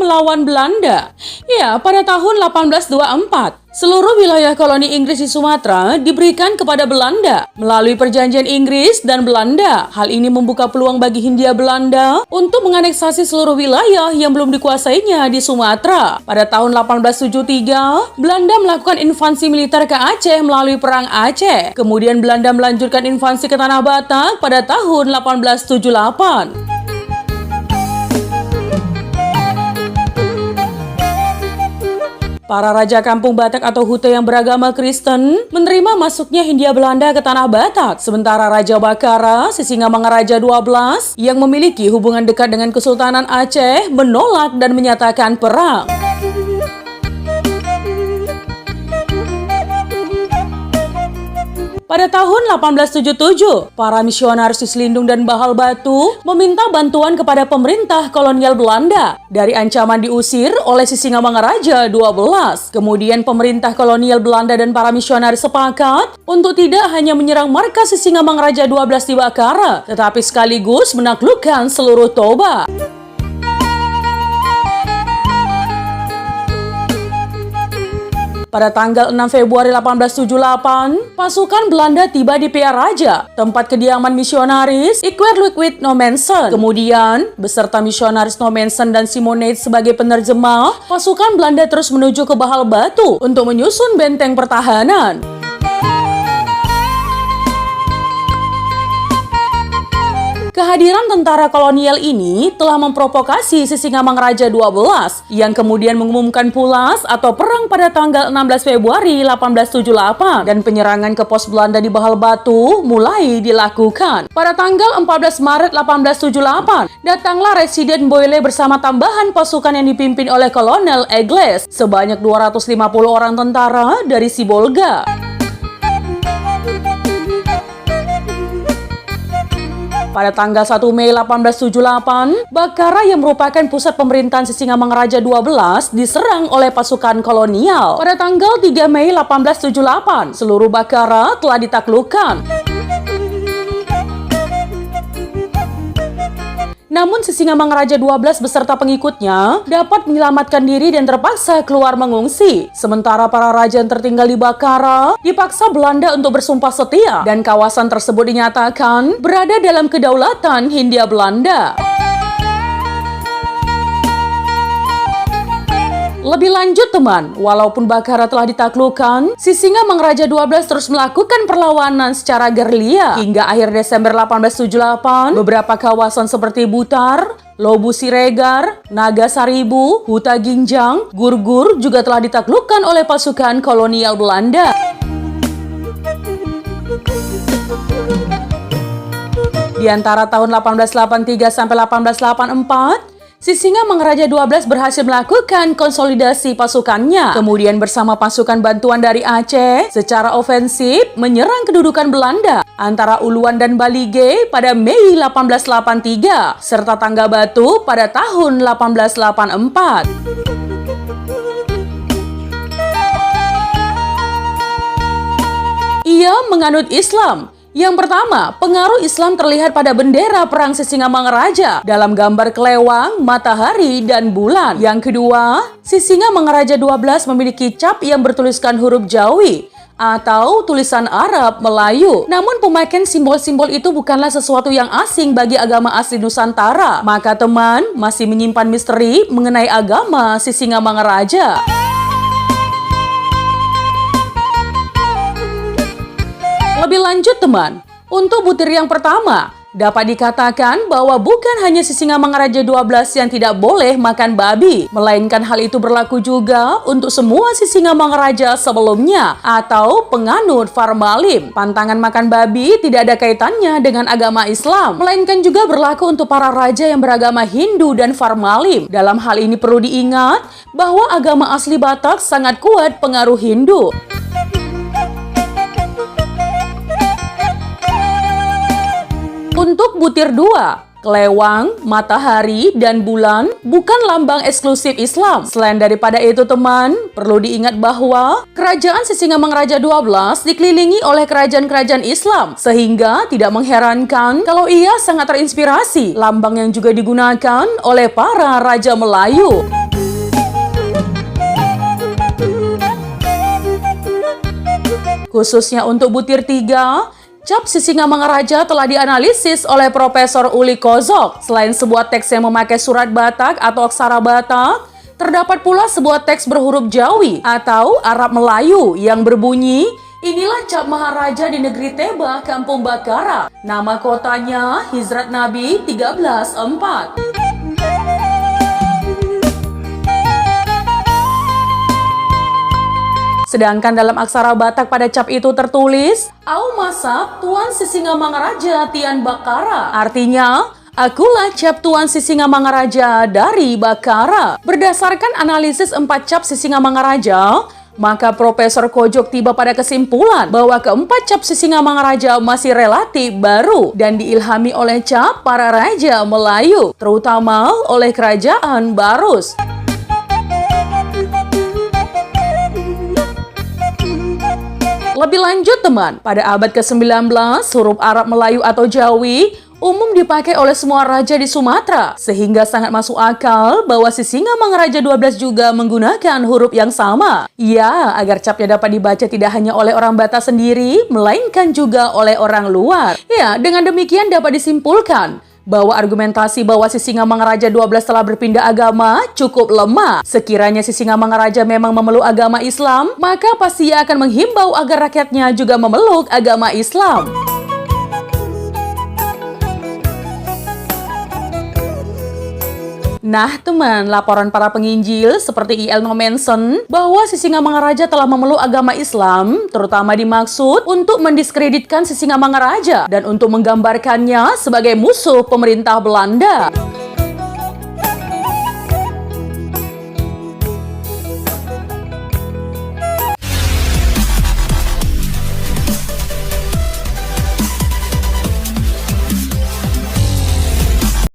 melawan Belanda. Ya, pada tahun 1824, seluruh wilayah koloni Inggris di Sumatera diberikan kepada Belanda melalui perjanjian Inggris dan Belanda. Hal ini membuka peluang bagi Hindia Belanda untuk menganeksasi seluruh wilayah yang belum dikuasainya di Sumatera. Pada tahun 1873, Belanda melakukan invasi militer ke Aceh melalui Perang Aceh. Kemudian Belanda melanjutkan invasi ke Tanah Batak pada tahun 1878. Para raja kampung Batak atau Hute yang beragama Kristen menerima masuknya Hindia Belanda ke Tanah Batak. Sementara Raja Bakara, Sisingamangaraja 12, yang memiliki hubungan dekat dengan Kesultanan Aceh, menolak dan menyatakan perang. Pada tahun 1877, para misionaris di Selindung dan Bahal Batu meminta bantuan kepada pemerintah kolonial Belanda dari ancaman diusir oleh Sisingamangaraja 12. Kemudian pemerintah kolonial Belanda dan para misionaris sepakat untuk tidak hanya menyerang markas Sisingamangaraja 12 di Bakara, tetapi sekaligus menaklukkan seluruh Toba. Pada tanggal 6 Februari 1878, pasukan Belanda tiba di Pia Raja, tempat kediaman misionaris Iquerluiquid Nommensen. Kemudian, beserta misionaris Nommensen dan Simonite sebagai penerjemah, pasukan Belanda terus menuju ke Bahal Batu untuk menyusun benteng pertahanan. Kehadiran tentara kolonial ini telah memprovokasi Sisingamangaraja 12 yang kemudian mengumumkan pulas atau perang pada tanggal 16 Februari 1878 dan penyerangan ke pos Belanda di Bahal Batu mulai dilakukan. Pada tanggal 14 Maret 1878, datanglah Residen Boyle bersama tambahan pasukan yang dipimpin oleh Kolonel Egles sebanyak 250 orang tentara dari Sibolga. Pada tanggal 1 Mei 1878, Bakara yang merupakan pusat pemerintahan Sisingamangaraja 12 diserang oleh pasukan kolonial. Pada tanggal 3 Mei 1878, seluruh Bakara telah ditaklukkan. Namun Sisingamangaraja 12 beserta pengikutnya dapat menyelamatkan diri dan terpaksa keluar mengungsi. Sementara para raja yang tertinggal di Bakara dipaksa Belanda untuk bersumpah setia dan kawasan tersebut dinyatakan berada dalam kedaulatan Hindia Belanda. Lebih lanjut teman, walaupun Bakara telah ditaklukkan, Sisingamangaraja 12 terus melakukan perlawanan secara gerilya. Hingga akhir Desember 1878, beberapa kawasan seperti Butar, Lobu Siregar, Naga Saribu, Huta Ginjang, Gurgur juga telah ditaklukkan oleh pasukan kolonial Belanda. Di antara tahun 1883 sampai 1884, Sisingamangaraja 12 berhasil melakukan konsolidasi pasukannya. Kemudian bersama pasukan bantuan dari Aceh, secara ofensif menyerang kedudukan Belanda antara Uluan dan Balige pada Mei 1883, serta Tangga Batu pada tahun 1884. Ia menganut Islam. Yang pertama, pengaruh Islam terlihat pada bendera perang Sisingamangaraja dalam gambar kelewang, matahari, dan bulan. Yang kedua, Sisingamangaraja 12 memiliki cap yang bertuliskan huruf Jawi atau tulisan Arab Melayu. Namun pemakaian simbol-simbol itu bukanlah sesuatu yang asing bagi agama asli Nusantara. Maka teman masih menyimpan misteri mengenai agama Sisingamangaraja. Lebih lanjut teman, untuk butir yang pertama, dapat dikatakan bahwa bukan hanya Sisingamangaraja 12 yang tidak boleh makan babi, melainkan hal itu berlaku juga untuk semua Sisingamangaraja sebelumnya atau penganut Farmalim. Pantangan makan babi tidak ada kaitannya dengan agama Islam, melainkan juga berlaku untuk para raja yang beragama Hindu dan Farmalim. Dalam hal ini perlu diingat bahwa agama asli Batak sangat kuat pengaruh Hindu. Untuk butir 2, kelewang, matahari, dan bulan bukan lambang eksklusif Islam. Selain daripada itu teman, perlu diingat bahwa kerajaan Sisingamangaraja 12 dikelilingi oleh kerajaan-kerajaan Islam, sehingga tidak mengherankan kalau ia sangat terinspirasi lambang yang juga digunakan oleh para raja Melayu. Khususnya untuk butir 3, cap Sisingamangaraja telah dianalisis oleh Profesor Uli Kozok. Selain sebuah teks yang memakai surat Batak atau aksara Batak, terdapat pula sebuah teks berhuruf Jawi atau Arab Melayu yang berbunyi, "Inilah cap Maharaja di negeri Tebah, Kampung Bakara. Nama kotanya Hijrat Nabi 1304." Sedangkan dalam aksara Batak pada cap itu tertulis, "Au Masak Tuan Sisingamangaraja Tian Bakara." Artinya, "Akulah cap Tuan Sisingamangaraja dari Bakara." Berdasarkan analisis 4 cap Sisingamangaraja, maka Profesor Kojok tiba pada kesimpulan bahwa keempat cap Sisingamangaraja masih relatif baru dan diilhami oleh cap para raja Melayu, terutama oleh Kerajaan Barus. Lebih lanjut teman, pada abad ke-19, huruf Arab Melayu atau Jawi umum dipakai oleh semua raja di Sumatera, sehingga sangat masuk akal bahwa Sisingamangaraja 12 juga menggunakan huruf yang sama. Ya, agar capnya dapat dibaca tidak hanya oleh orang Batak sendiri, melainkan juga oleh orang luar. Ya, dengan demikian dapat disimpulkan bahwa argumentasi bahwa Sisingamangaraja 12 telah berpindah agama cukup lemah. Sekiranya Sisingamangaraja memang memeluk agama Islam, maka pasti ia akan menghimbau agar rakyatnya juga memeluk agama Islam. Nah teman, laporan para penginjil seperti I.L. mention bahwa Sisingamangaraja telah memeluk agama Islam, terutama dimaksud untuk mendiskreditkan Sisingamangaraja dan untuk menggambarkannya sebagai musuh pemerintah Belanda.